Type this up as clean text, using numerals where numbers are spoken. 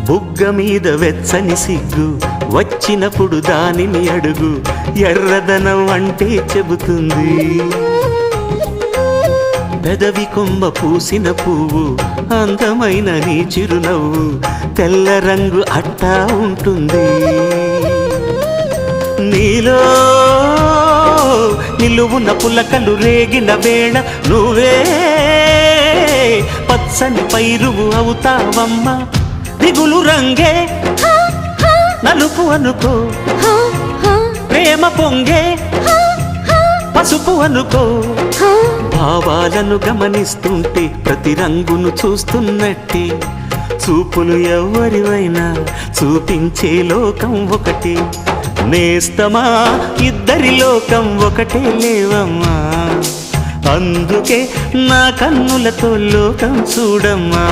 బుగ్గ మీద వెచ్చని సిగ్గు వచ్చినప్పుడు దానిని అడుగు, ఎర్రదనం అంటే చెబుతుంది. పెదవి కొమ్మ పూసిన పువ్వు అందమైన నీ చిరునవ్వు, తెల్ల రంగు అట్టా ఉంటుంది. నీలో నిలువున పులకలు రేగిన వేళ నువ్వే పచ్చని పైరువు అవుతావమ్మా. దిగులు రంగే నలుపు అనుకో, ప్రేమ పొంగే పసుపు అనుకో. భావాలను గమనిస్తుంటే ప్రతి రంగును చూస్తున్నట్టే, చూపులు ఎవరివైనా చూపించే లోకం ఒకటి. నేస్తమా ఇద్దరి లోకం ఒకటే లేవమ్మా, అందుకే నా కన్నులతో లోకం చూడమ్మా.